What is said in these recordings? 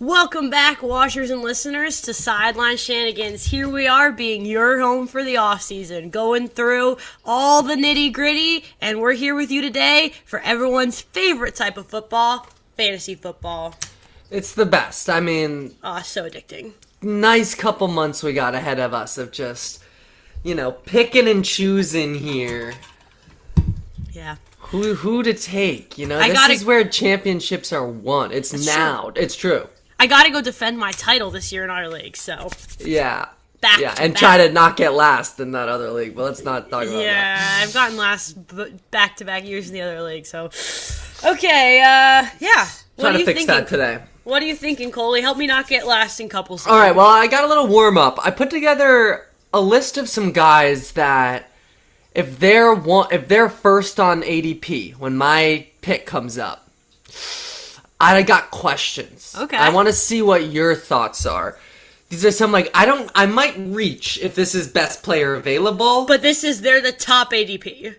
Welcome back, watchers and listeners, to Sideline Shenanigans. Here we are, being your home for the off-season, going through all the nitty-gritty, and we're here with you today for everyone's favorite type of football, fantasy football. It's the best. I mean, So addicting. nice couple months we got ahead of us of just, picking and choosing here. Yeah. Who to take, This is where championships are won. It's now. True. It's true. I gotta go defend my title this year in our league, so. Yeah. Back. Try to not get last in that other league, but let's not talk about that. Yeah, I've gotten last back-to-back years in the other league, so. Okay, yeah. Trying to fix that today. What are you thinking, Coley? Help me not get last in couples. All right, well, I got a little warm-up. I put together a list of some guys that if they're first on ADP when my pick comes up, I got questions. Okay. I want to see what your thoughts are. These are some I might reach if this is best player available. But they're the top ADP.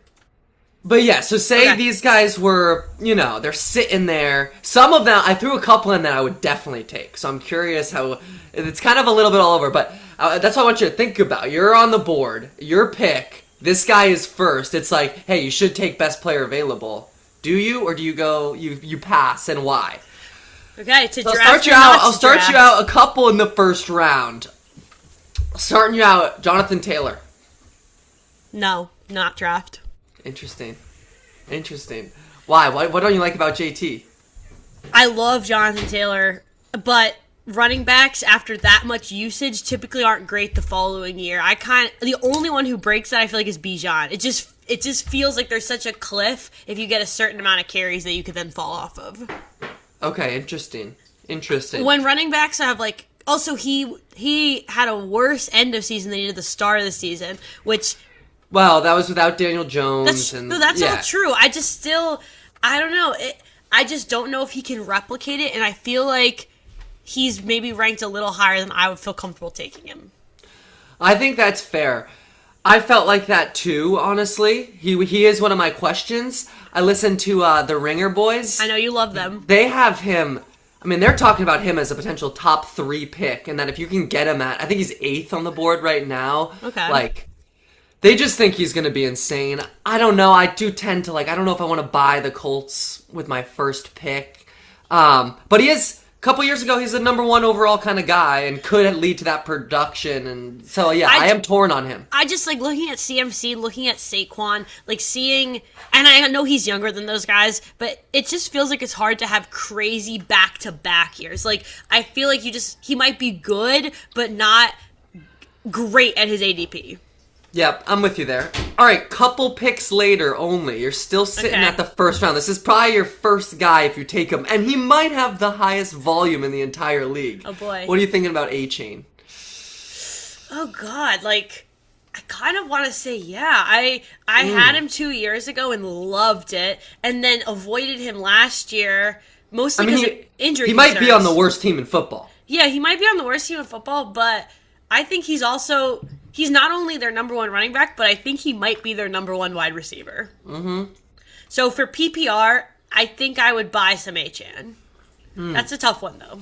But yeah, so say these guys were, they're sitting there. Some of them, I threw a couple in that I would definitely take. So I'm curious how, it's kind of a little bit all over, but that's what I want you to think about. You're on the board, your pick, this guy is first. It's like, hey, you should take best player available. Do you, or do you go, you pass, and why? Okay, So I'll start you out a couple in the first round. Starting you out, Jonathan Taylor. No, not draft. Interesting. Why? What don't you like about JT? I love Jonathan Taylor, but running backs after that much usage typically aren't great the following year. The only one who breaks that I feel like is Bijan. It just feels like there's such a cliff if you get a certain amount of carries that you could then fall off of. Okay, interesting. When running backs have also he had a worse end of season than he did the start of the season, which. Well, that was without Daniel Jones. That's all true. I don't know. I just don't know if he can replicate it, and I feel like he's maybe ranked a little higher than I would feel comfortable taking him. I think that's fair. I felt like that too, honestly. He is one of my questions. I listened to the Ringer boys. I know you love them. They have him. I mean, they're talking about him as a potential top 3 pick, and that if you can get him I think he's 8th on the board right now. Okay. They just think he's going to be insane. I don't know. I do tend to, I don't know if I want to buy the Colts with my first pick. But he is, a couple years ago, he's a number 1 overall kind of guy and could lead to that production. And so, yeah, I am torn on him. I just, looking at CMC, looking at Saquon, seeing, and I know he's younger than those guys, but it just feels like it's hard to have crazy back-to-back years. I feel like he might be good, but not great at his ADP. Yep, I'm with you there. All right, couple picks later only. You're still sitting at the first round. This is probably your first guy if you take him. And he might have the highest volume in the entire league. Oh, boy. What are you thinking about A-Chain? Oh, God. I kind of want to say, yeah. I had him 2 years ago and loved it. And then avoided him last year, mostly because of injury He might be on the worst team in football. Yeah, he might be on the worst team in football, but I think he's also... He's not only their number 1 running back, but I think he might be their number 1 wide receiver. Mm-hmm. So for PPR, I think I would buy some Achane. That's a tough one, though.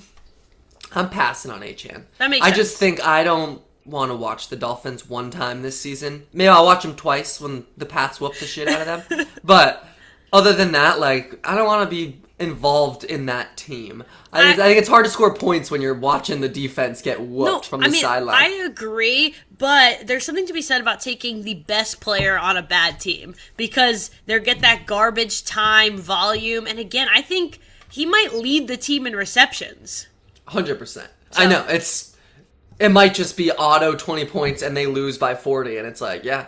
I'm passing on Achane. That makes sense. I just think I don't want to watch the Dolphins one time this season. Maybe I'll watch them twice when the Pats whoop the shit out of them. But other than that, I don't want to be involved in that team. I think it's hard to score points when you're watching the defense get whooped from the sideline. I agree, but there's something to be said about taking the best player on a bad team because they get that garbage time volume. And again, I think he might lead the team in receptions. 100%. I know. It might just be auto 20 points and they lose by 40. And it's yeah.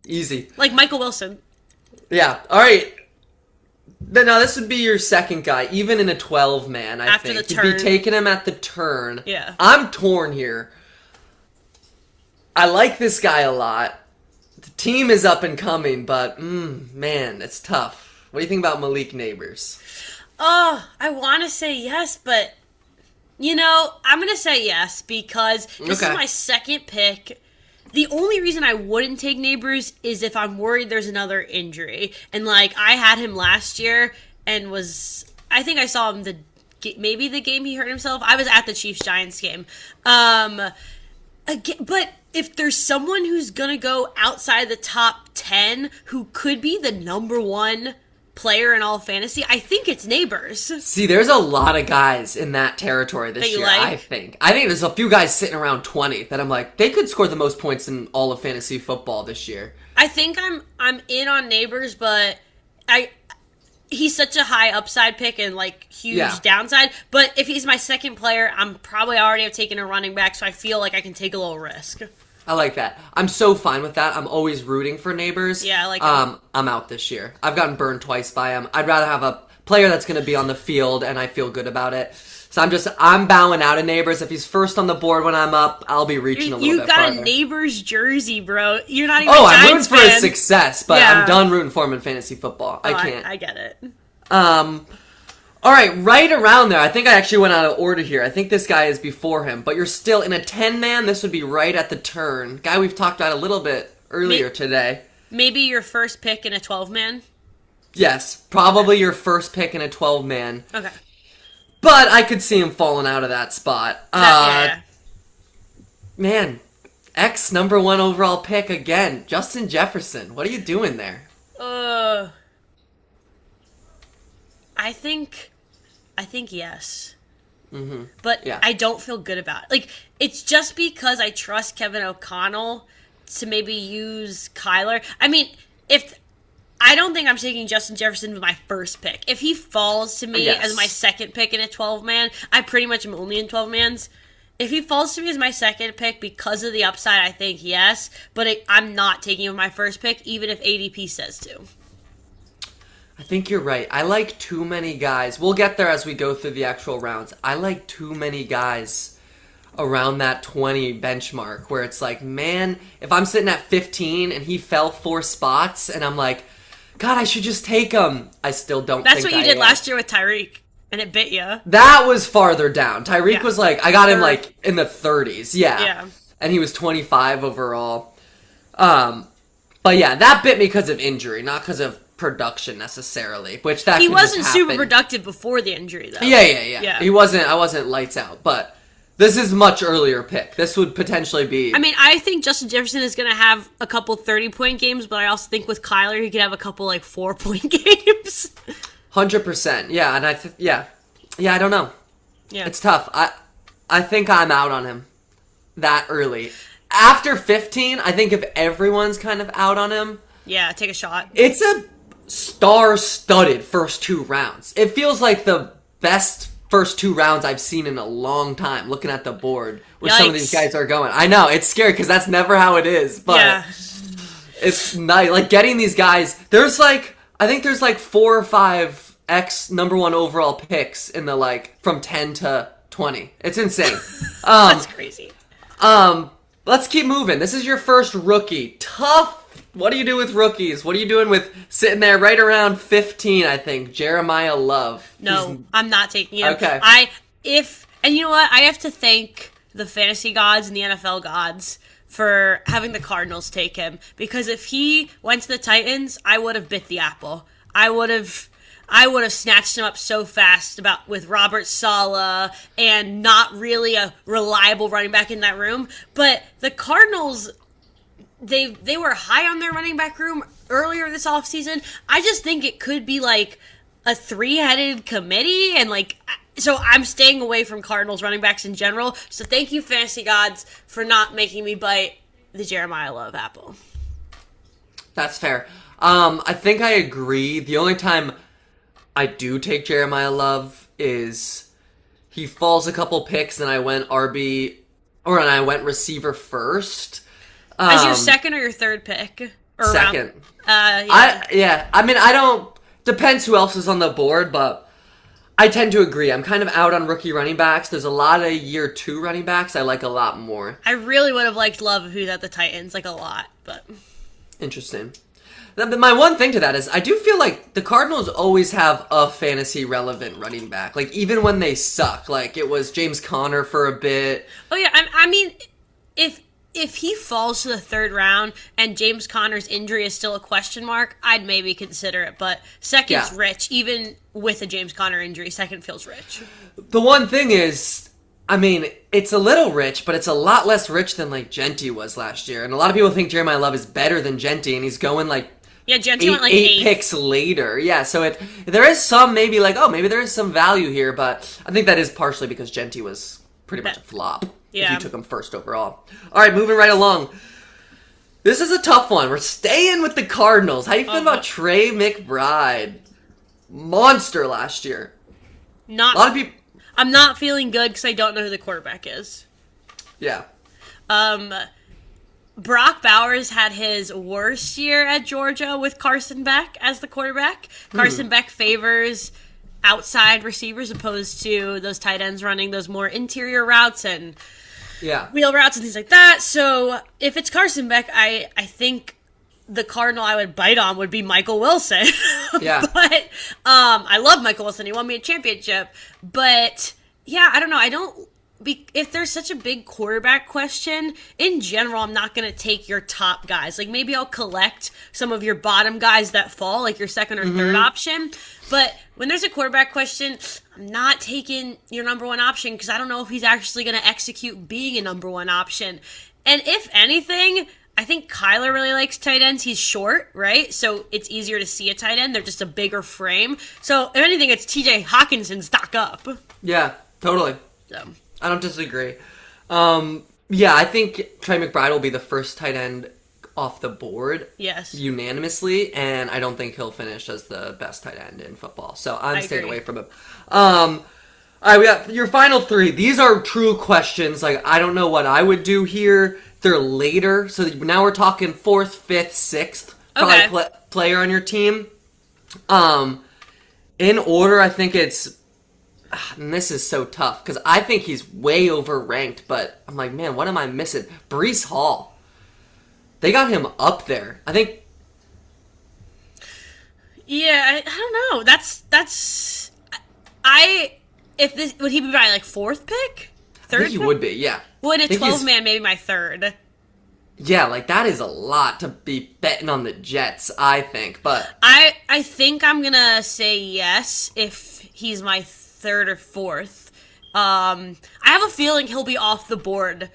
Easy. Like Michael Wilson. Yeah. All right. Now, this would be your second guy, even in a 12-man, I After think. the turn. You'd be taking him at the turn. Yeah. I'm torn here. I like this guy a lot. The team is up and coming, but, man, it's tough. What do you think about Malik Neighbors? Oh, I want to say yes, but, I'm going to say yes because this is my second pick. The only reason I wouldn't take Neighbors is if I'm worried there's another injury. And, I had him last year and I think I saw him the maybe the game he hurt himself. I was at the Chiefs-Giants game. Again, but if there's someone who's going to go outside the top 10 who could be the number one player in all of fantasy, I think it's Neighbors. See, there's a lot of guys in that territory this year, I think. I think there's a few guys sitting around 20 that I'm like, they could score the most points in all of fantasy football this year. I think I'm in on Neighbors, but he's such a high upside pick and like huge downside. But if he's my second player, I'm probably already have taken a running back, so I feel like I can take a little risk. I like that. I'm so fine with that. I'm always rooting for Neighbors. Yeah, I like him. I'm out this year. I've gotten burned twice by him. I'd rather have a player that's going to be on the field, and I feel good about it. So I'm bowing out of Neighbors. If he's first on the board when I'm up, I'll be reaching a little bit farther. You got a Neighbors jersey, bro. You're not even I'm rooting for his success, but I'm done rooting for him in fantasy football. I can't. I get it. All right, right around there. I think I actually went out of order here. I think this guy is before him, but you're still in a 10-man. This would be right at the turn. Guy we've talked about a little bit earlier today. Maybe your first pick in a 12-man? Yes, probably your first pick in a 12-man. Okay. But I could see him falling out of that spot. Man, number 1 overall pick again. Justin Jefferson. What are you doing there? I think yes. Mm-hmm. But I don't feel good about it. Like, it's just because I trust Kevin O'Connell to maybe use Kyler. I mean, I don't think I'm taking Justin Jefferson with my first pick. If he falls to me as my second pick in a 12-man, I pretty much am only in 12-mans. If he falls to me as my second pick because of the upside, I think yes. But I'm not taking him with my first pick, even if ADP says to. I think you're right. I like too many guys. We'll get there as we go through the actual rounds. I like too many guys around that 20 benchmark where it's like, man, if I'm sitting at 15 and he fell 4 spots and I'm like, God, I should just take him. I still don't That's what you did last year with Tyreek, and it bit you. That was farther down. Tyreek was like, I got him like in the 30s. Yeah. And he was 25 overall. But yeah, that bit me because of injury, not because of production necessarily, which that he can wasn't just super happen. Productive before the injury though. Yeah. I wasn't lights out, but this is a much earlier pick. This would potentially be. I mean, I think Justin Jefferson is going to have a couple 30-point games, but I also think with Kyler he could have a couple like 4-point games. 100%. Yeah, and I don't know. Yeah, it's tough. I think I'm out on him that early. After 15, I think if everyone's kind of out on him, take a shot. It's a star-studded first 2 rounds. It feels like the best first 2 rounds I've seen in a long time, looking at the board where some of these guys are going. I know, it's scary because that's never how it is, but it's nice. Like, getting these guys, I think there's 4 or 5 number 1 overall picks in the, from 10 to 20. It's insane. That's crazy. Let's keep moving. This is your first rookie. Tough. What do you do with rookies? What are you doing with sitting there right around 15, I think? Jeremiah Love. No, I'm not taking him. Okay. And you know what? I have to thank the fantasy gods and the NFL gods for having the Cardinals take him. Because if he went to the Titans, I would have bit the apple. I would have snatched him up so fast with Robert Saleh and not really a reliable running back in that room. But the Cardinals, they were high on their running back room earlier this offseason. I just think it could be like a 3-headed committee, and so I'm staying away from Cardinals running backs in general. So thank you, fantasy gods, for not making me bite the Jeremiah Love apple. That's fair. I think I agree. The only time I do take Jeremiah Love is he falls a couple picks and I went receiver first. As your second or your third pick? Second. I don't. Depends who else is on the board, but I tend to agree. I'm kind of out on rookie running backs. There's a lot of year 2 running backs I like a lot more. I really would have liked Love if he was at the Titans, a lot, but. Interesting. My one thing to that is I do feel like the Cardinals always have a fantasy relevant running back. Even when they suck. It was James Conner for a bit. Oh yeah, I mean, if if he falls to the third round and James Conner's injury is still a question mark, I'd maybe consider it. But second's rich. Even with a James Conner injury, second feels rich. The one thing is, I mean, it's a little rich, but it's a lot less rich than, like, Genty was last year. And a lot of people think Jeremiah Love is better than Genty, and he's going, like, Genty went, like, eight picks later. Yeah, so there is some maybe, like, maybe there is some value here, but I think that is partially because Genty was pretty much a flop. Yeah. If you took him first overall. All right, moving right along. This is a tough one. We're staying with the Cardinals. How do you feel about Trey McBride? Monster last year. A lot of people. I'm not feeling good because I don't know who the quarterback is. Yeah. Brock Bowers had his worst year at Georgia with Carson Beck as the quarterback. Carson Beck favors outside receivers opposed to those tight ends running those more interior routes and wheel routes and things like that. So if it's Carson Beck, I think the Cardinal I would bite on would be Michael Wilson. Yeah. But I love Michael Wilson. He won me a championship. But yeah, I don't know. If there's such a big quarterback question, in general, I'm not going to take your top guys. Like, maybe I'll collect some of your bottom guys that fall, like your second or third option. But when there's a quarterback question, I'm not taking your number one option because I don't know if he's actually going to execute being a number one option. And if anything, I think Kyler really likes tight ends. He's short, right? So it's easier to see a tight end. They're just a bigger frame. So if anything, it's TJ Hawkinson stock up. Yeah, totally. So. I don't disagree. I think Trey McBride will be the first tight end off the board. Yes. Unanimously, and I don't think he'll finish as the best tight end in football. So I'm staying away from him. All right, we got your final three. These are true questions. Like, I don't know what I would do here. They're later. So now we're talking 4th, 5th, 6th probably player on your team. In order, I think it's... And this is so tough because I think he's way overranked, but I'm like, man, what am I missing? Breece Hall. They got him up there. I think. Yeah, I don't know. Would he be my like 4th pick? 3rd? I think he would be, yeah. Would a 12-man maybe my 3rd? Yeah, like that is a lot to be betting on the Jets, I think. But I think I'm gonna say yes if he's my 3rd or 4th. I have a feeling he'll be off the board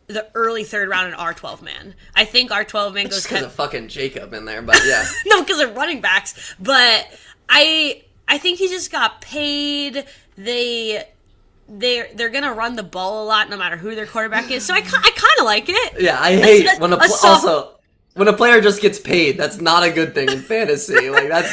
the early 3rd round in our 12-man. I think our 12-man goes... Just because of fucking Jacob in there, but yeah. No, because of running backs. But I think he just got paid. They're going to run the ball a lot no matter who their quarterback is. So I kind of like it. Yeah, I hate when a player just gets paid. That's not a good thing in fantasy. Like that's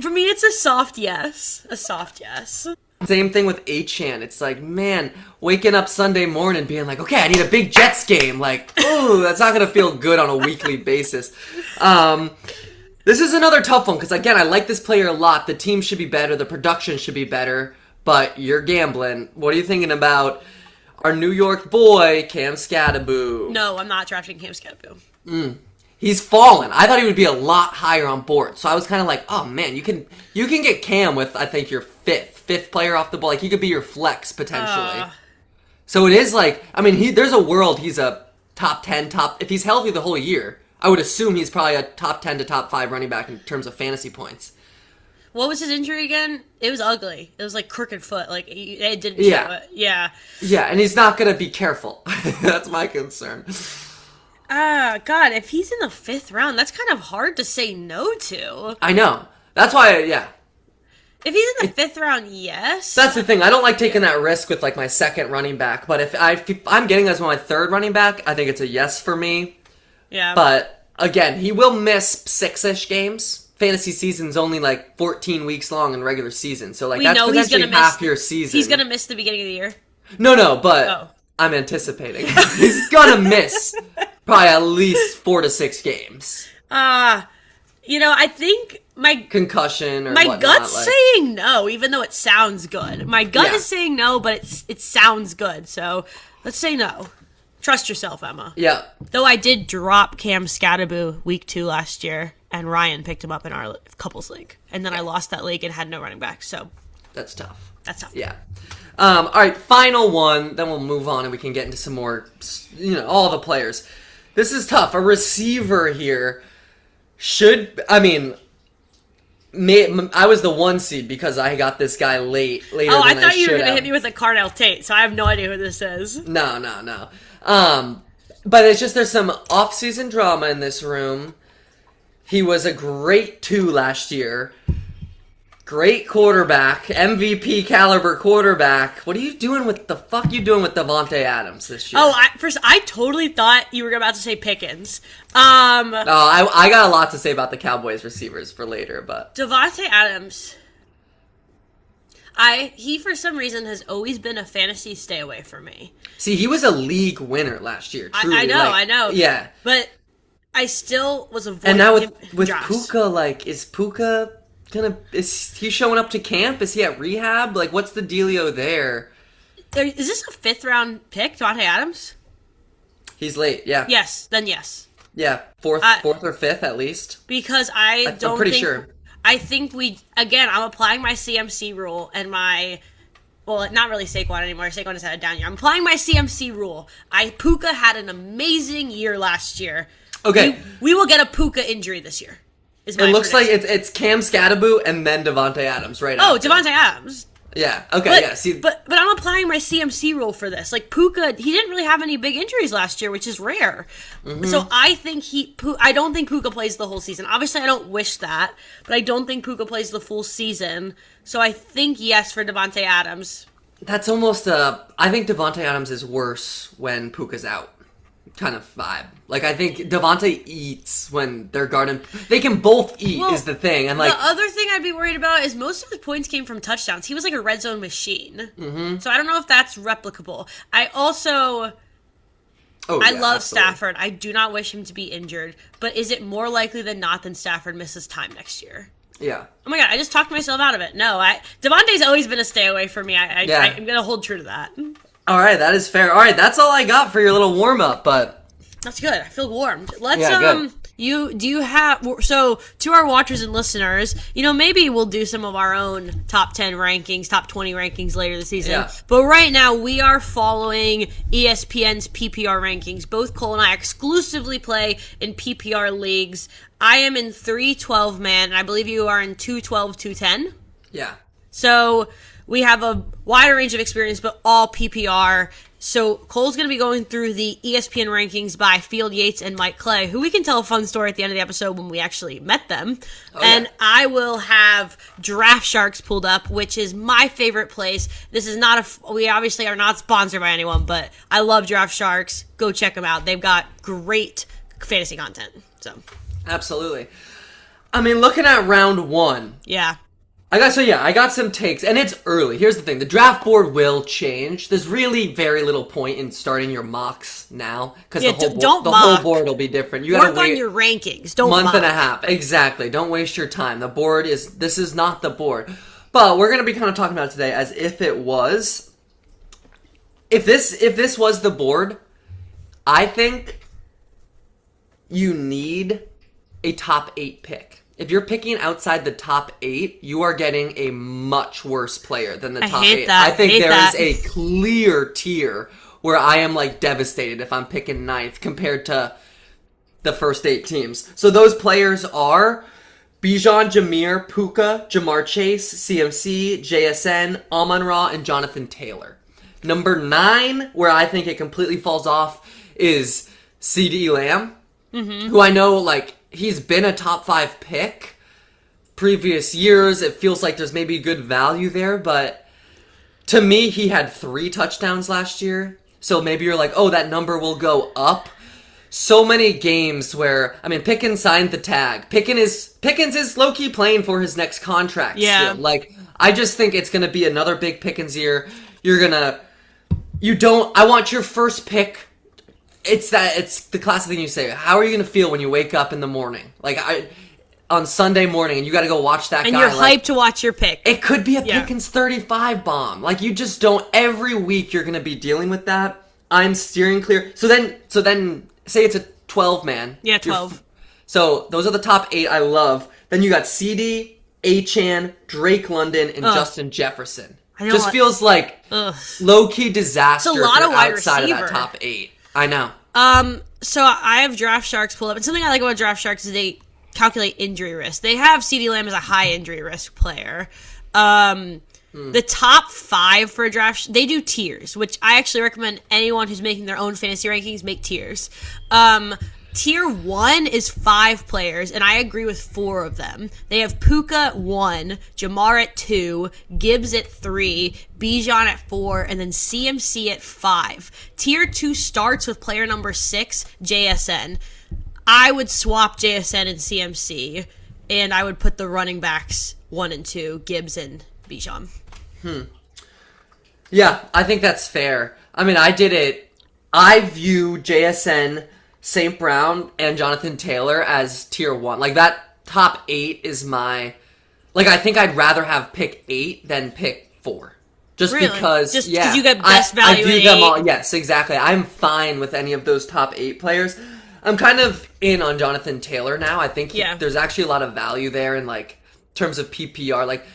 for me, it's a soft yes. A soft yes. Same thing with Achane. It's like, man, waking up Sunday morning being like, okay, I need a big Jets game. Like, ooh, that's not gonna feel good on a weekly basis. This is another tough one because again, I like this player a lot. The team should be better. The production should be better. But you're gambling. What are you thinking about our New York boy, Cam Skattebo? No, I'm not drafting Cam Skattebo. He's fallen. I thought he would be a lot higher on board. So I was kind of like, oh man, you can get Cam with I think your fifth player off the ball. Like he could be your flex potentially. So it is like, I mean, there's a world he's a top 10, if he's healthy the whole year. I would assume he's probably a top 10 to top 5 running back in terms of fantasy points. What was his injury again? It was ugly. It was like crooked foot. Like it didn't show it. Yeah. Yeah, and he's not gonna be careful. That's my concern. God, if he's in the 5th round, that's kind of hard to say no to. I know. That's why, If he's in the 5th round, yes. That's the thing. I don't like taking that risk with like my second running back. But if I'm getting as my 3rd running back, I think it's a yes for me. Yeah. But again, he will miss 6-ish games. Fantasy season's only like 14 weeks long in regular season. So like that's potentially half your season. He's going to miss the beginning of the year? No, but I'm anticipating. He's going to miss probably at least 4 to 6 games. I think my concussion or my whatnot, gut's saying no, even though it sounds good. My gut is saying no, but it sounds good. So let's say no. Trust yourself, Emma. Yeah. Though I did drop Cam Skattebo week 2 last year, and Ryan picked him up in our couples league, and then I lost that league and had no running back. So that's tough. That's tough. Yeah. All right, final one. Then we'll move on and we can get into some more, all the players. This is tough. A receiver here I was the 1 seed because I got this guy later than I thought you were going to have. hit me with a Carnell Tate, so I have no idea who this is. No. But it's just there's some off-season drama in this room. He was a great 2 last year. Great quarterback, MVP caliber quarterback. What are you doing with Davante Adams this year? I totally thought you were about to say Pickens. I got a lot to say about the Cowboys receivers for later, but Davante Adams, he for some reason has always been a fantasy stay away from me. See, he was a league winner last year. Truly. I know. Yeah, but I still was avoiding. And now with Josh. Puka, is Puka is he showing up to camp? Is he at rehab? Like, what's the dealio there? Is this a 5th round pick, Davante Adams? He's late. Yeah. Yes. Then yes. Yeah, fourth or fifth at least. Because I'm pretty sure. I think I'm applying my CMC rule and not really Saquon anymore. Saquon has had a down year. I'm applying my CMC rule. Puka had an amazing year last year. Okay. We will get a Puka injury this year. It looks like it's Cam Scattaboo and then Davante Adams after. Davante Adams. Yeah. Okay. But I'm applying my CMC rule for this. Like Puka, he didn't really have any big injuries last year, which is rare. Mm-hmm. So I think I don't think Puka plays the whole season. Obviously, I don't wish that, but I don't think Puka plays the full season. So I think yes for Davante Adams. That's almost I think Davante Adams is worse when Puka's out. Kind of vibe. Like, I think Davante eats when they're guarding. They can both eat is the thing. And the other thing I'd be worried about is most of his points came from touchdowns. He was like a red zone machine. Mm-hmm. So I don't know if that's replicable. I also... I love Stafford. I do not wish him to be injured. But is it more likely than not that Stafford misses time next year? Yeah. Oh my god, I just talked myself out of it. No, Davante's always been a stay away for me. I'm going to hold true to that. All right, that is fair. All right, that's all I got for your little warm-up, but... That's good. I feel warmed. Let's, so to our watchers and listeners, maybe we'll do some of our own top 10 rankings, top 20 rankings later this season. Yeah. But right now, we are following ESPN's PPR rankings. Both Cole and I exclusively play in PPR leagues. I am in 312 man, and I believe you are in 212, 210. Yeah. So we have a wider range of experience, but all PPR. So Cole's going to be going through the ESPN rankings by Field Yates and Mike Clay, who we can tell a fun story at the end of the episode when we actually met them. I will have Draft Sharks pulled up, which is my favorite place. This is we obviously are not sponsored by anyone, but I love Draft Sharks. Go check them out. They've got great fantasy content. So absolutely. I mean, looking at round 1. Yeah. I got some takes, and it's early. Here's the thing. The draft board will change. There's really very little point in starting your mocks now, because the whole board will be different. You gotta work on your rankings. Don't mock. Month and a half. Exactly. Don't waste your time. This is not the board. But we're going to be kind of talking about it today as if it was. If this was the board, I think you need a top 8 pick. If you're picking outside the top 8, you are getting a much worse player than the top 8. I think there is a clear tier where I am devastated if I'm picking 9th compared to the first 8 teams. So those players are Bijan, Jameer, Puka, Jamar Chase, CMC, JSN, Amon-Ra, and Jonathan Taylor. Number 9, where I think it completely falls off, is CeeDee Lamb, who I know he's been a top 5 pick previous years. It feels like there's maybe good value there, but to me, he had 3 touchdowns last year. So maybe you're like, oh, that number will go up. So many games where, Pickens signed the tag. Pickens is low-key playing for his next contract still. I just think it's going to be another big Pickens year. I want your first pick. It's the classic thing you say. How are you going to feel when you wake up in the morning? On Sunday morning, and you got to go watch that guy. And you're hyped to watch your pick. It could be a Pickens 35 bomb. You just don't. Every week you're going to be dealing with that. I'm steering clear. So then, say it's a 12 man. Yeah, 12. So those are the top 8 I love. Then you got CD, Achane, Drake London, and Justin Jefferson. Just feels like low-key disaster it's a lot of wide outside receiver. of that top 8. I know. So I have Draft Sharks pulled up, and something I like about Draft Sharks is they calculate injury risk. They have CeeDee Lamb as a high injury risk player. The top 5 for a draft, they do tiers, which I actually recommend anyone who's making their own fantasy rankings make tiers. Tier 1 is 5 players, and I agree with 4 of them. They have Puka at 1, Jamar at 2, Gibbs at 3, Bijan at 4, and then CMC at 5. Tier 2 starts with player number 6, JSN. I would swap JSN and CMC, and I would put the running backs 1 and 2, Gibbs and Bijan. Yeah, I think that's fair. I mean, I did it. I view JSN, St. Brown, and Jonathan Taylor as tier 1. Like, that top 8 is my... Like, I think I'd rather have pick 8 than pick 4. Just really? Because... Just because you get best value I view in them 8. all... Yes, exactly. I'm fine with any of those top 8 players. I'm kind of in on Jonathan Taylor now. I think there's actually a lot of value there in, like, terms of PPR. Like,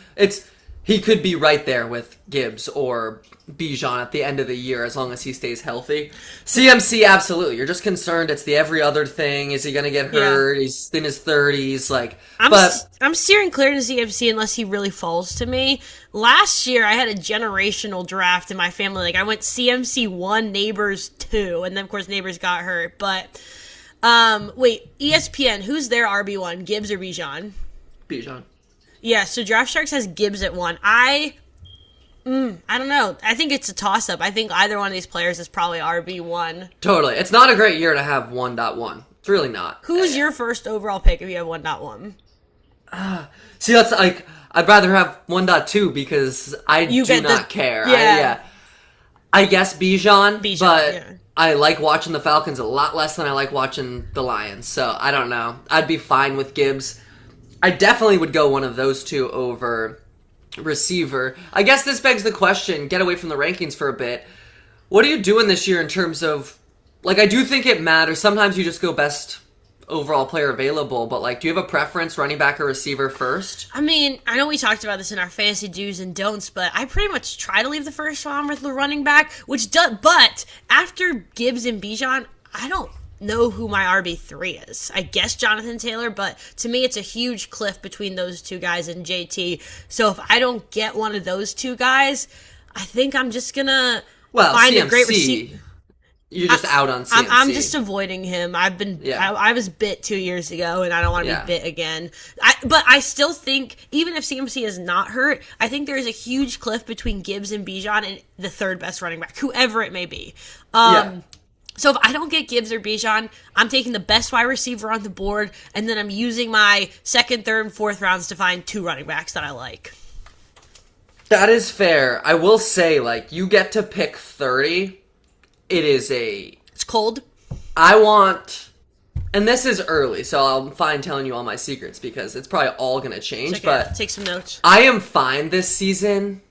he could be right there with Gibbs or Bijan at the end of the year as long as he stays healthy. CMC, absolutely. You're just concerned it's the every other thing. Is he going to get hurt? Yeah. He's in his 30s. Like, I'm steering clear to CMC unless he really falls to me. Last year, I had a generational draft in my family. Like, I went CMC 1, Neighbors 2, and then, of course, Neighbors got hurt. But, wait, ESPN, who's their RB1, Gibbs or Bijan? Bijan. Yeah, so Draft Sharks has Gibbs at 1. I don't know. I think it's a toss-up. I think either one of these players is probably RB1. Totally. It's not a great year to have 1.1. It's really not. Who's your first overall pick if you have 1.1? See, that's like, I'd rather have 1.2 because I do not care. Yeah. I guess Bijan, but I like watching the Falcons a lot less than I like watching the Lions. So, I don't know. I'd be fine with Gibbs. I definitely would go one of those two over receiver. I guess this begs the question, get away from the rankings for a bit. What are you doing this year in terms of, like, I do think it matters. Sometimes you just go best overall player available, but, like, do you have a preference, running back or receiver first? I mean, I know we talked about this in our fantasy do's and don'ts, but I pretty much try to leave the first round with the running back, but after Gibbs and Bijan, I don't know who my RB3 is. I guess Jonathan Taylor, but to me it's a huge cliff between those two guys and JT. So if I don't get one of those two guys, I think I'm just gonna find CMC, a great receiver. You're just out on CMC. I'm just avoiding him. I was bit 2 years ago, and I don't want to be bit again. But I still think, even if CMC is not hurt, I think there is a huge cliff between Gibbs and Bijan and the third best running back, whoever it may be. So if I don't get Gibbs or Bijan, I'm taking the best wide receiver on the board, and then I'm using my second, third, and fourth rounds to find 2 running backs that I like. That is fair. I will say, like, you get to pick 30. It's cold. I want, and this is early, so I'm fine telling you all my secrets because it's probably all going to change, but take some notes. I am fine this season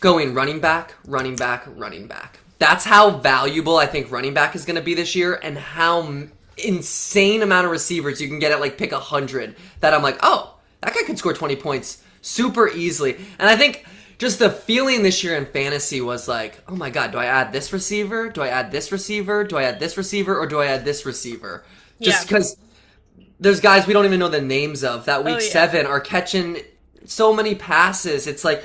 going running back, running back, running back. That's how valuable I think running back is going to be this year, and how insane amount of receivers you can get at, like, pick 100 that I'm like, oh, that guy could score 20 points super easily. And I think just the feeling this year in fantasy was like, oh my god, do I add this receiver? Do I add this receiver? Do I add this receiver? Or do I add this receiver? Just because there's guys we don't even know the names of that week 7 are catching so many passes. It's like,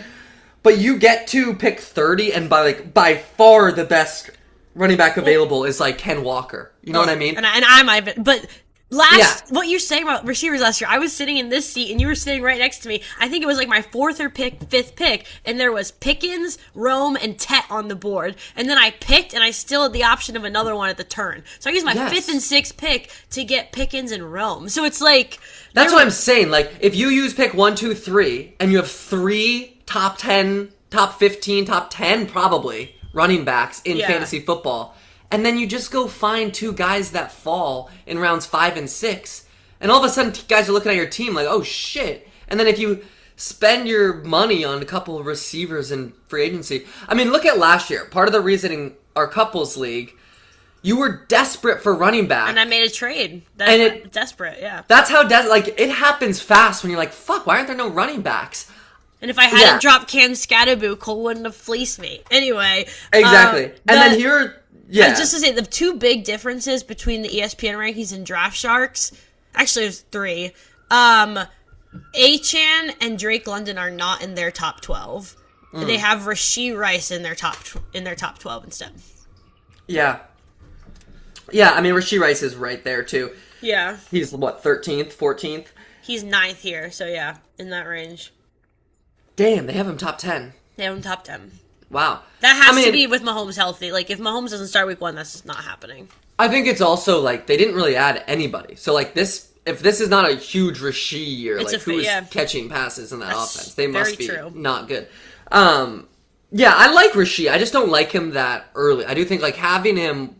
but you get to pick 30, and by far the best running back available is like Ken Walker. You know what I mean? And I might, but what you're saying about receivers last year, I was sitting in this seat and you were sitting right next to me. I think it was like my 4th or 5th pick, and there was Pickens, Rome, and Tet on the board. And then I picked, and I still had the option of another one at the turn. So I used my 5th and 6th pick to get Pickens and Rome. So it's like, that's what I'm saying. Like, if you use pick 1, 2, 3, and you have 3 top 10, top 15, top 10 probably running backs in fantasy football, and then you just go find 2 guys that fall in rounds 5 and 6, and all of a sudden guys are looking at your team like, oh shit. And then if you spend your money on a couple of receivers in free agency, I mean, look at last year. Part of the reason in our couples league, you were desperate for running back. And I made a trade. Desperate, yeah. That's how, like, it happens fast when you're like, fuck, why aren't there no running backs? And if I hadn't dropped Cam Scatterboo, Cole wouldn't have fleeced me. Anyway. Exactly. And then here, just to say, the two big differences between the ESPN rankings and Draft Sharks, actually there's three. Achan and Drake London are not in their top 12. They have Rashee Rice in their top 12 instead. Yeah. Yeah, I mean, Rashee Rice is right there, too. Yeah. He's, 13th, 14th? He's 9th here, so yeah, in that range. Damn, they have him top 10. They have him top 10. Wow. That has to be with Mahomes healthy. Like, if Mahomes doesn't start week 1, that's not happening. I think it's also, like, they didn't really add anybody. So, like, if this is not a huge Rashee year, who's catching passes in that offense? They must be not good. Yeah, I like Rashee. I just don't like him that early. I do think, like, having him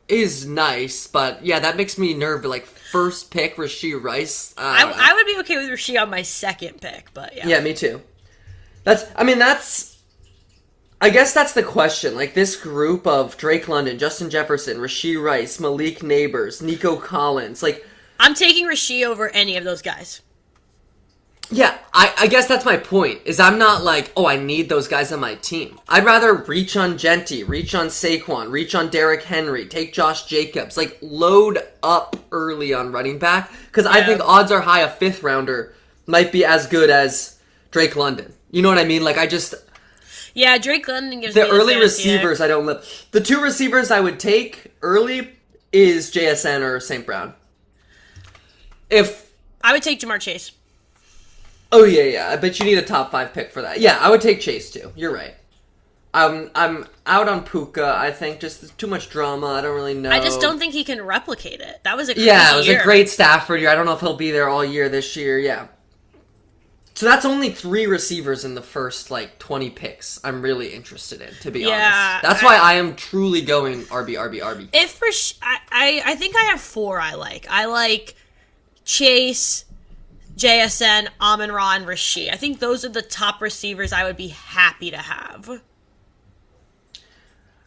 is nice, but, yeah, that makes me nervous. Like, first pick, Rashee Rice. I would be okay with Rashee on my second pick, but, yeah. Yeah, me too. I guess that's the question. Like, this group of Drake London, Justin Jefferson, Rashee Rice, Malik Neighbors, Nico Collins, like... I'm taking Rashee over any of those guys. Yeah, I guess that's my point, is I'm not like, oh, I need those guys on my team. I'd rather reach on Genty, reach on Saquon, reach on Derrick Henry, take Josh Jacobs, like, load up early on running back, because I think odds are high a 5th rounder might be as good as Drake London. You know what I mean? Like, Yeah, Drake London gives me the early receivers I don't live. The two receivers I would take early is JSN or St. Brown. I would take Jamar Chase. Oh, yeah. I bet you need a top 5 pick for that. Yeah, I would take Chase, too. You're right. I'm out on Puka. I think just too much drama. I don't really know. I just don't think he can replicate it. That was a a great Stafford year. I don't know if he'll be there all year this year. Yeah. So that's only 3 receivers in the first, 20 picks I'm really interested in, to be honest. That's why I am truly going RB. I think I have 4 I like. I like Chase, JSN, Amon-Ra, and Rashee. I think those are the top receivers I would be happy to have.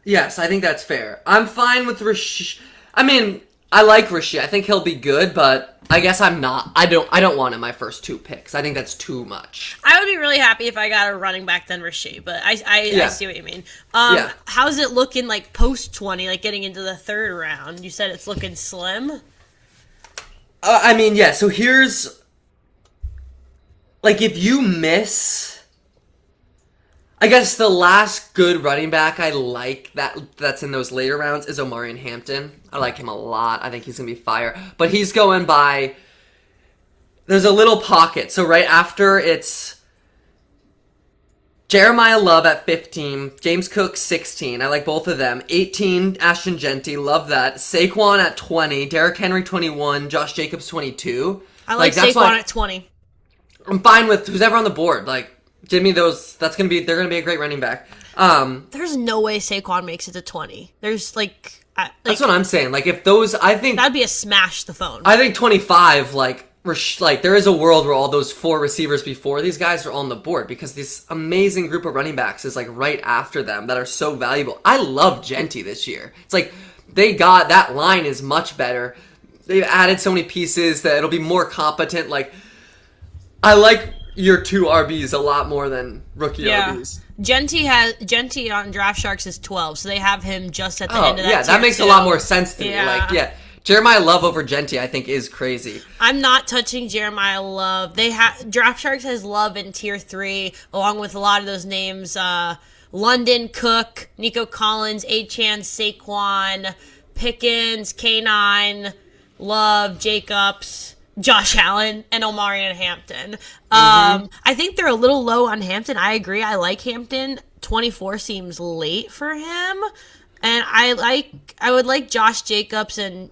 Yes, I think that's fair. I'm fine with Rashee. I mean, I like Rashee. I think he'll be good, but I guess I'm not. I don't want him my first 2 picks. I think that's too much. I would be really happy if I got a running back than Rashee, but I see what you mean. How's it looking post 20, getting into the 3rd round? You said it's looking slim? So here's... if you miss... I guess the last good running back I like that's in those later rounds is Omarion Hampton. I like him a lot. I think he's going to be fire. But he's going by... There's a little pocket. So right after it's Jeremiah Love at 15, James Cook 16. I like both of them. 18, Ashton Genty. Love that. Saquon at 20. Derrick Henry 21. Josh Jacobs 22. I like Saquon at 20. I'm fine with who's ever on the board. Give me those. They're gonna be a great running back. There's no way Saquon makes it to 20. There's that's what I'm saying. If those, I think that'd be a smash the phone. I think 25. There is a world where all those 4 receivers before these guys are on the board because this amazing group of running backs is right after them that are so valuable. I love Genty this year. It's they got that line is much better. They've added so many pieces that it'll be more competent. I like your 2 RBs a lot more than rookie RBs. Genty on Draft Sharks is 12, so they have him just at the end of that tier. That makes a lot more sense to me. Jeremiah Love over Genty, I think, is crazy. I'm not touching Jeremiah Love. Draft Sharks has Love in tier 3, along with a lot of those names: London, Cook, Nico Collins, Achan, Saquon, Pickens, K9, Love, Jacobs, Josh Allen, and Omarion Hampton. I think they're a little low on Hampton. I agree. I like Hampton. 24 seems late for him. And I would like Josh Jacobs, and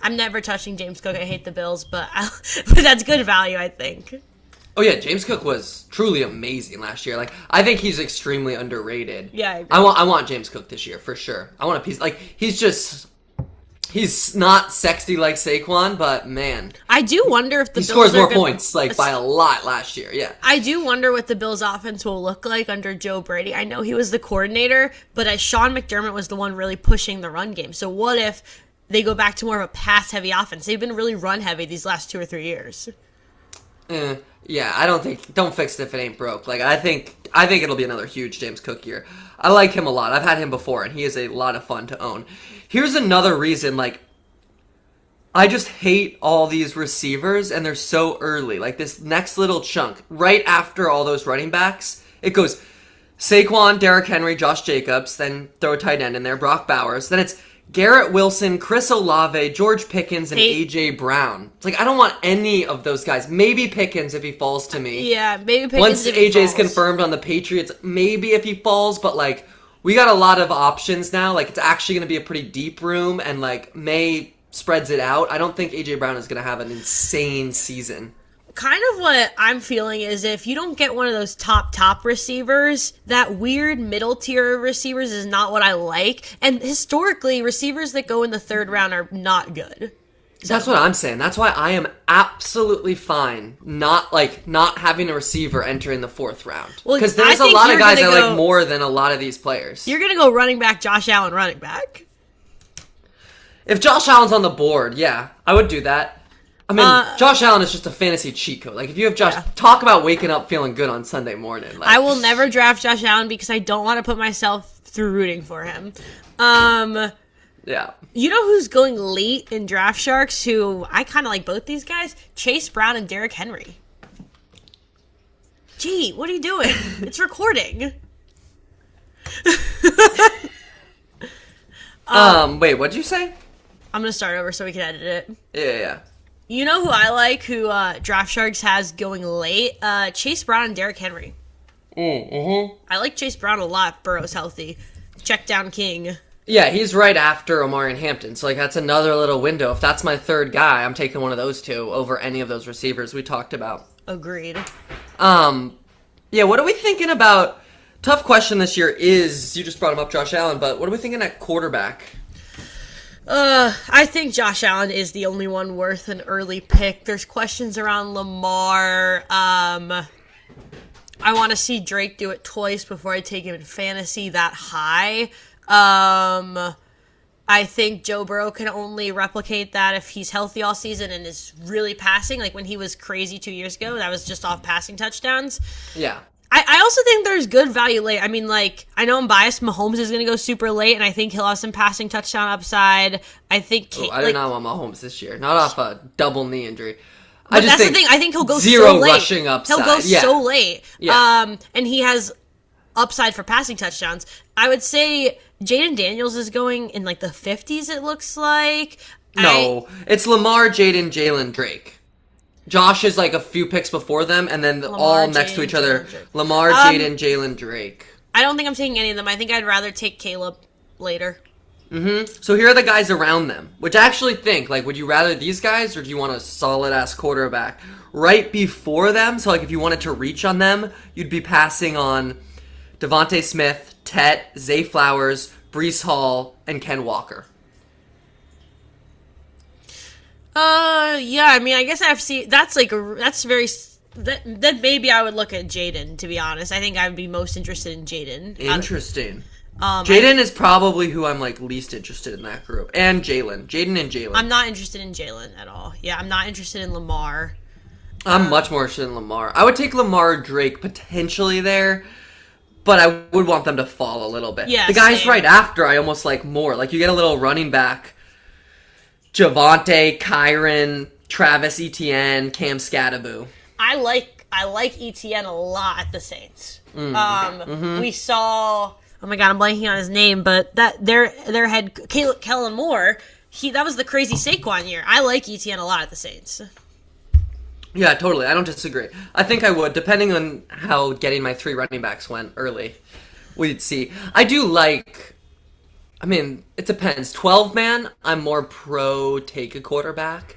I'm never touching James Cook. I hate the Bills, but that's good value, I think. Oh, yeah. James Cook was truly amazing last year. I think he's extremely underrated. Yeah, I agree. I want James Cook this year, for sure. I want a piece. He's not sexy like Saquon, but man. I do wonder if the Bills scores more points, by a lot last year, yeah. I do wonder what the Bills' offense will look like under Joe Brady. I know he was the coordinator, but Sean McDermott was the one really pushing the run game. So what if they go back to more of a pass-heavy offense? They've been really run-heavy these last 2 or 3 years. Yeah, I don't fix it if it ain't broke. Like, I think it'll be another huge James Cook year. I like him a lot. I've had him before, and he is a lot of fun to own. Here's another reason, like, I just hate all these receivers, and they're so early. Like, this next little chunk, right after all those running backs, it goes Saquon, Derrick Henry, Josh Jacobs, then throw a tight end in there, Brock Bowers. Then it's Garrett Wilson, Chris Olave, George Pickens, and A.J. Brown. It's like, I don't want any of those guys. Maybe Pickens if he falls to me. Yeah, maybe Pickens once if he A.J.'s falls. confirmed on the Patriots, maybe if he falls, but, like, we got a lot of options now. Like, it's actually going to be a pretty deep room, and, like, May spreads it out. I don't think A.J. Brown is going to have an insane season. Kind of what I'm feeling is if you don't get one of those top receivers, that weird middle tier of receivers is not what I like. And historically, receivers that go in the third round are not good. So. That's what I'm saying. That's why I am absolutely fine not having a receiver enter in the fourth round. Because there's a lot of guys I like more than a lot of these players. You're going to go running back, Josh Allen running back. If Josh Allen's on the board, yeah, I would do that. I mean, Josh Allen is just a fantasy cheat code. Like, if you have Josh, talk about waking up feeling good on Sunday morning. Like, I will never draft Josh Allen because I don't want to put myself through rooting for him. Yeah. You know who's going late in Draft Sharks, who I kind of like both these guys? Chase Brown and Derrick Henry. Gee, what are you doing? It's recording. Wait, what'd you say? I'm going to start over so we can edit it. Yeah. You know who I like, who Draft Sharks has going late? Chase Brown and Derrick Henry. Mm-hmm. I like Chase Brown a lot if Burrow's healthy. Check down king. Yeah, he's right after Omari and Hampton, so like that's another little window. If that's my third guy, I'm taking one of those two over any of those receivers we talked about. Agreed. Yeah, what are we thinking about? Tough question this year is, you just brought him up, Josh Allen, but what are we thinking at quarterback? I think Josh Allen is the only one worth an early pick. There's questions around Lamar. I want to see Drake do it twice before I take him in fantasy that high. I think Joe Burrow can only replicate that if he's healthy all season and is really passing. Like when he was crazy 2 years ago, that was just off passing touchdowns. Yeah. I also think there's good value late. I mean, like, I know I'm biased. Mahomes is going to go super late, and I think he'll have some passing touchdown upside. I think... I do not want Mahomes this year. Not off a double knee injury. But that's the thing. I think he'll go zero so late. Rushing upside. He'll go so late. Yeah. And he has upside for passing touchdowns. I would say Jaden Daniels is going in, like, the 50s, it looks like. No. It's Lamar, Jaden, Jalen, Drake. Josh is like a few picks before them, and then Lamar, all next to each other. Lamar, Jaden, Jalen, Drake. I don't think I'm taking any of them. I think I'd rather take Caleb later. Mm-hmm. So here are the guys around them, which I actually think, like, would you rather these guys, or do you want a solid-ass quarterback right before them? So, like, if you wanted to reach on them, you'd be passing on Devontae Smith, Tet, Zay Flowers, Breece Hall, and Ken Walker. Yeah, I mean, I guess then maybe I would look at Jaden, to be honest. I think I would be most interested in Jaden. Interesting. Jaden is probably who I'm, like, least interested in that group. And Jalen. Jaden and Jalen. I'm not interested in Jalen at all. Yeah, I'm not interested in Lamar. I'm much more interested in Lamar. I would take Lamar, Drake potentially there, but I would want them to fall a little bit. Yeah, the guys same. right after I almost like more. Like, you get a little running back. Javonte, Kyron, Travis Etienne, Cam Scattaboo. I like Etienne a lot at the Saints. We saw, oh my god, I'm blanking on his name, but that their head Kellen Moore, that was the crazy Saquon year. I like Etienne a lot at the Saints. Yeah, totally. I don't disagree. I think I would, depending on how getting my 3 running backs went early. We'd see. I do like, I mean, it depends. 12-man, I'm more pro take a quarterback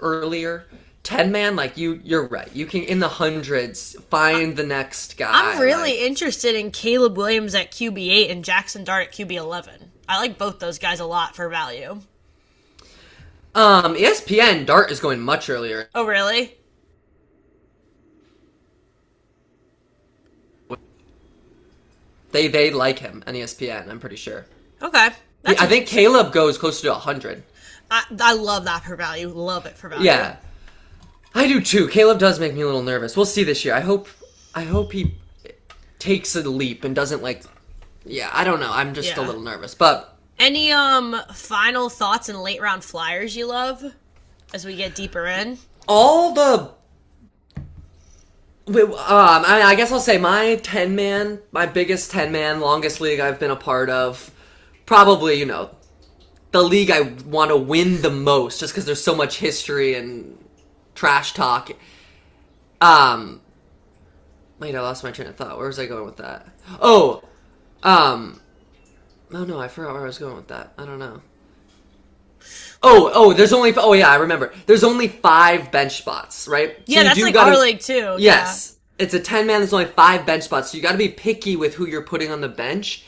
earlier. 10-man, like, you're right. You can, in the hundreds, find the next guy. I'm really interested in Caleb Williams at QB8 and Jackson Dart at QB11. I like both those guys a lot for value. ESPN, Dart is going much earlier. Oh, really? They like him on ESPN, I'm pretty sure. Okay. I think Caleb goes closer to 100. I love that for value. Love it for value. Yeah. I do too. Caleb does make me a little nervous. We'll see this year. I hope he takes a leap and doesn't yeah, I don't know. I'm just a little nervous. But any final thoughts and late round flyers you love as we get deeper in? I guess I'll say my biggest 10-man, longest league I've been a part of, probably, the league I want to win the most, just because there's so much history and trash talk. Wait, I lost my train of thought. Where was I going with that? Oh no, I forgot where I was going with that. I don't know. I remember. There's only 5 bench spots, right? Yeah, so that's like our league too. Yes. Yeah. It's a 10-man, there's only 5 bench spots, so you gotta be picky with who you're putting on the bench.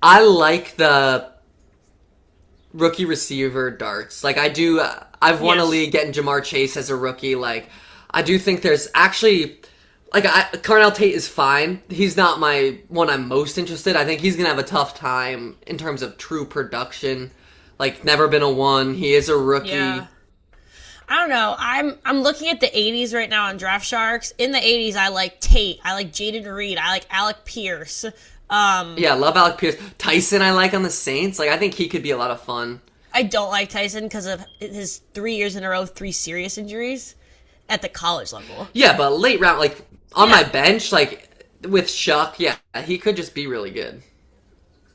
I like the rookie receiver darts. I've won a league getting Jamar Chase as a rookie. I do think there's actually... Carnell Tate is fine. He's not my one I'm most interested. I think he's going to have a tough time in terms of true production. Never been a 1. He is a rookie. Yeah. I don't know. I'm looking at the 80s right now on Draft Sharks. In the 80s, I like Tate. I like Jaden Reed. I like Alec Pierce. Yeah, I love Alec Pierce. Tyson I like on the Saints. I think he could be a lot of fun. I don't like Tyson because of his 3 years in a row, 3 serious injuries at the college level. Yeah, but late round, on my bench, with Shuck, yeah, he could just be really good.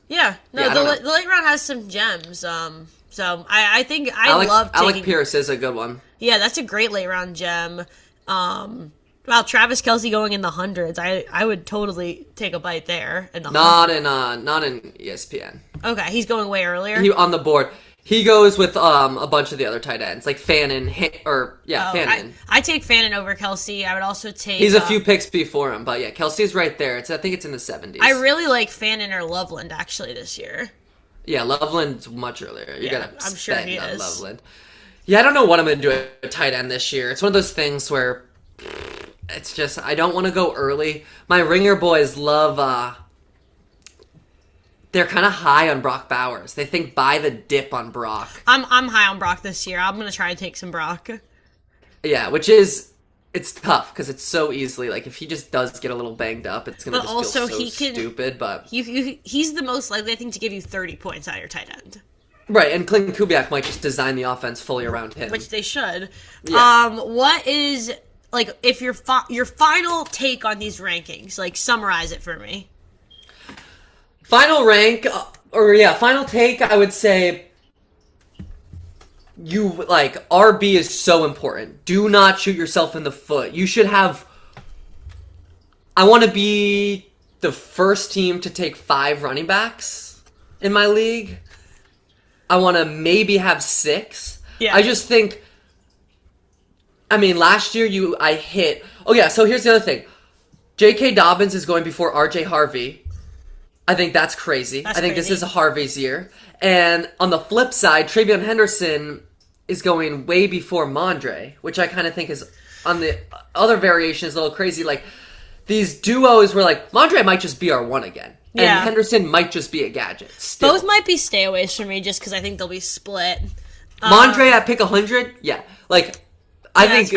Yeah, no, the late round has some gems. So I think love taking... Alec Pierce is a good one. Yeah, that's a great late round gem. Travis Kelce going in the hundreds, I would totally take a bite there. Not in ESPN. Okay, he's going way earlier. On the board. He goes with a bunch of the other tight ends, like Fannin, Fannin. I take Fannin over Kelce. I would also take... He's a few picks before him, but yeah, Kelsey's right there. I think it's in the 70s. I really like Fannin or Loveland, actually, this year. Yeah, Loveland's much earlier. I'm sure he is. Loveland. Yeah, I don't know what I'm going to do at a tight end this year. It's one of those things where it's just, I don't want to go early. My Ringer boys love... They're kind of high on Brock Bowers. They think buy the dip on Brock. I'm high on Brock this year. I'm going to try to take some Brock. Yeah, it's tough because it's so easily, if he just does get a little banged up, it's going to feel so stupid. But he's the most likely, I think, to give you 30 points out of your tight end. Right, and Clinton Kubiak might just design the offense fully around him. Which they should. Yeah. What is, if your final take on these rankings, summarize it for me. Final take, I would say RB is so important. Do not shoot yourself in the foot. You should have... I want to be the first team to take 5 running backs in my league. I want to maybe have 6. Yeah. I just think... last year I hit... Oh yeah, so here's the other thing. J.K. Dobbins is going before R.J. Harvey. I think that's crazy. I think this is Harvey's year. And on the flip side, TreVeyon Henderson is going way before Mondre, which I kind of think is, on the other variation, is a little crazy. These duos were Mondre might just be our one again. Yeah. And Henderson might just be a gadget. Still. Both might be stayaways for me just because I think they'll be split. Mondre at pick 100? Yeah. I think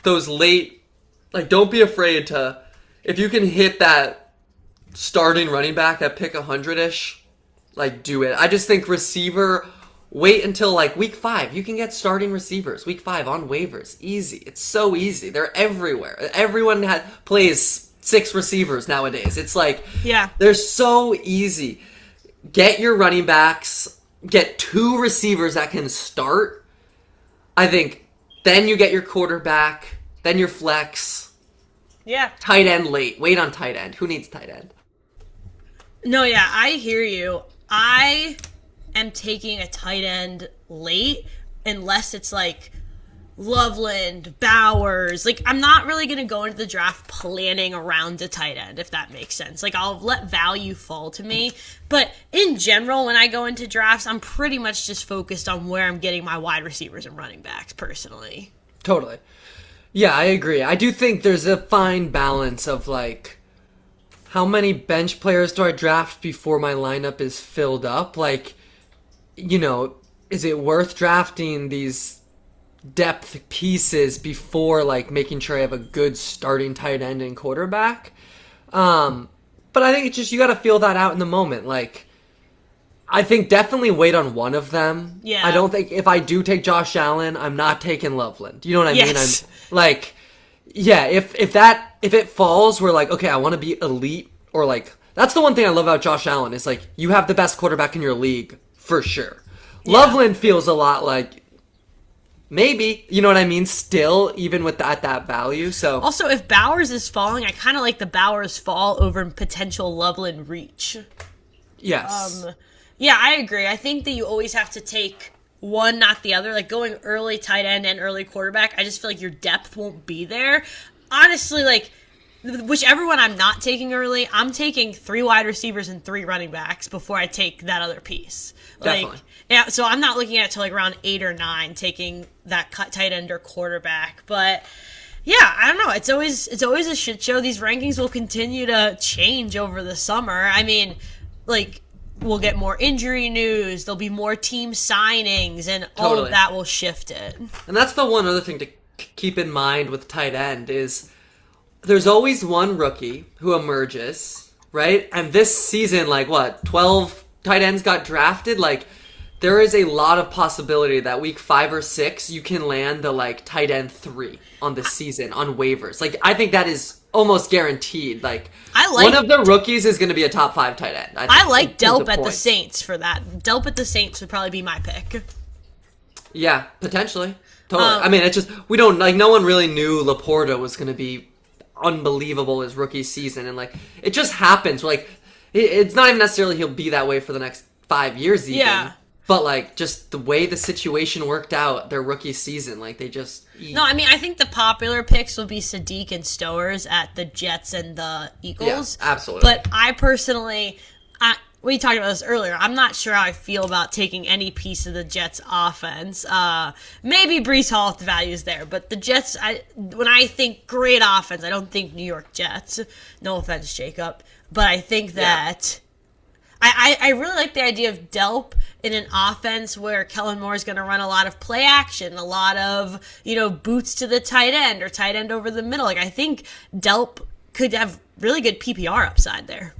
those late... don't be afraid to... If you can hit that... starting running back at pick 100-ish, do it. I just think receiver, wait until week 5. You can get starting receivers week 5 on waivers. Easy. It's so easy. They're everywhere. Everyone plays 6 receivers nowadays. It's they're so easy. Get your running backs, get 2 receivers that can start. I think then you get your quarterback, then your flex. Yeah. Tight end late. Wait on tight end. Who needs tight end? No, yeah, I hear you. I am taking a tight end late unless it's Loveland, Bowers. I'm not really going to go into the draft planning around a tight end, if that makes sense. I'll let value fall to me. But in general, when I go into drafts, I'm pretty much just focused on where I'm getting my wide receivers and running backs, personally. Totally. Yeah, I agree. I do think there's a fine balance of, how many bench players do I draft before my lineup is filled up? Is it worth drafting these depth pieces before like making sure I have a good starting tight end and quarterback. But I think it's just you got to feel that out in the moment. Like, I think definitely wait on one of them. Yeah. I don't think if I do take Josh Allen, I'm not taking Loveland. You know what I mean? I'm like, yeah. If it falls, we're like, okay, I want to be elite, or like that's the one thing I love about Josh Allen is like you have the best quarterback in your league for sure. Yeah. Loveland feels a lot like maybe, you know what I mean? Still, even with at that value. So also, if Bowers is falling, I kind of like the Bowers fall over potential Loveland reach. Yes. Yeah, I agree. I think that you always have to take one, not the other. Like going early tight end and early quarterback, I just feel like your depth won't be there. Honestly, like whichever one I'm not taking early, I'm taking 3 wide receivers and 3 running backs before I take that other piece. Definitely. Like, yeah, so I'm not looking at it till like around 8 or 9, taking that tight end or quarterback. But yeah, I don't know. It's always a shit show. These rankings will continue to change over the summer. I mean, like, we'll get more injury news. There'll be more team signings, and all of that will shift it. And that's the one other thing to keep in mind with tight end is there's always one rookie who emerges, right? And this season, like, 12 tight ends got drafted? Like, there is a lot of possibility that week 5 or 6, you can land the, like, tight end 3 on this season on waivers. Like, I think that is almost guaranteed. Like, one of the rookies is going to be a top 5 tight end. I like Delp at the Saints for that. Delp at the Saints would probably be my pick. Yeah, potentially. Totally. I mean, it's just, we don't, like, no one really knew Laporta was going to be unbelievable his rookie season. And, like, it just happens. Like, it's not even necessarily he'll be that way for the next 5 years even. Yeah. But, like, just the way the situation worked out their rookie season, like, they just... No, I mean, I think the popular picks will be Sadiq and Stowers at the Jets and the Eagles. Yeah, absolutely. But I personally... we talked about this earlier. I'm not sure how I feel about taking any piece of the Jets' offense. Maybe Breece Hall if the value is there. But the Jets, when I think great offense, I don't think New York Jets. No offense, Jacob. But I think that... Yeah. I really like the idea of Delp in an offense where Kellen Moore is going to run a lot of play action, a lot of, boots to the tight end or tight end over the middle. Like, I think Delp could have really good PPR upside there.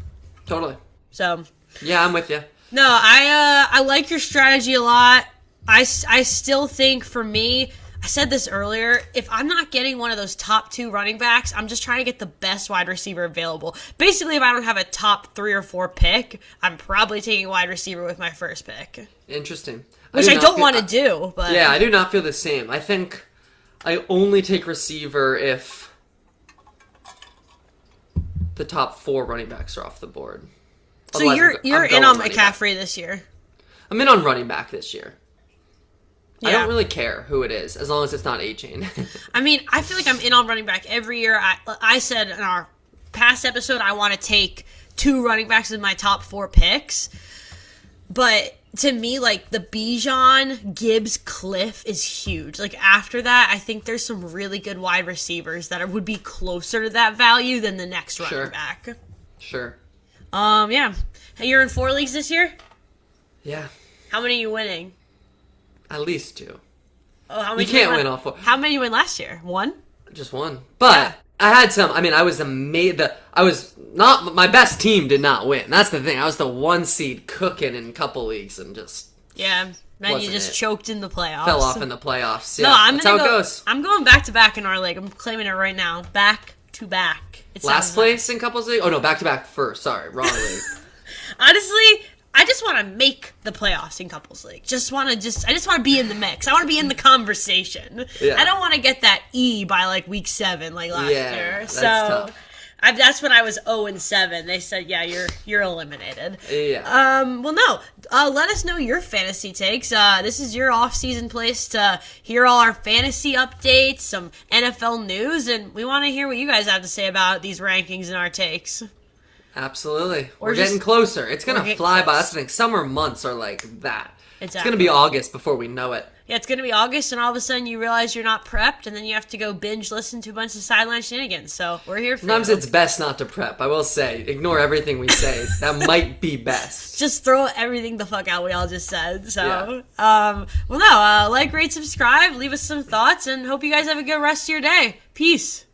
Totally. So. Yeah, I'm with you. No, I like your strategy a lot. I still think for me, I said this earlier, if I'm not getting one of those top 2 running backs, I'm just trying to get the best wide receiver available. Basically, if I don't have a top 3 or 4 pick, I'm probably taking wide receiver with my first pick. Interesting. Which I don't want to do. But yeah, I do not feel the same. I think I only take receiver if the top 4 running backs are off the board. So you're in on McCaffrey this year? I'm in on running back this year. Yeah. I don't really care who it is, as long as it's not A-Chain. I mean, I feel like I'm in on running back every year. I said in our past episode I want to take 2 running backs in my top 4 picks. But to me, like, the Bijan, Gibbs, Cliff is huge. Like, after that, I think there's some really good wide receivers that would be closer to that value than the next running back. Sure. Yeah. You're in 4 leagues this year? Yeah. How many are you winning? At least 2. Oh, how many you can't win all 4. How many you win last year? 1? Just 1. But I had some. I mean, I was not. My best team did not win. That's the thing. I was the 1 seed cooking in a couple leagues and just. Yeah. Then you just choked in the playoffs. Fell off in the playoffs. Yeah, no, that's how it goes. I'm going back to back in our league. I'm claiming it right now. Back to back. Last place in couples league? Oh no, back to back first. Sorry, wrong league. Honestly, I just want to make the playoffs in couples league. I just want to be in the mix. I want to be in the conversation. Yeah. I don't want to get that E by like week 7 like last year. That's tough. That's when I was 0-7. They said, "Yeah, you're eliminated." Yeah. Well, no. Let us know your fantasy takes. This is your off-season place to hear all our fantasy updates, some NFL news, and we want to hear what you guys have to say about these rankings and our takes. Absolutely. We're getting closer. It's gonna fly by. That's the thing. Summer months are like that. It's going to be August before we know it. Yeah, it's going to be August, and all of a sudden you realize you're not prepped, and then you have to go binge listen to a bunch of Sideline Shenanigans. So we're here for Sometimes you. it's best not to prep. I will say, ignore everything we say. That might be best. Just throw everything the fuck out we all just said. So, like, rate, subscribe, leave us some thoughts, and hope you guys have a good rest of your day. Peace.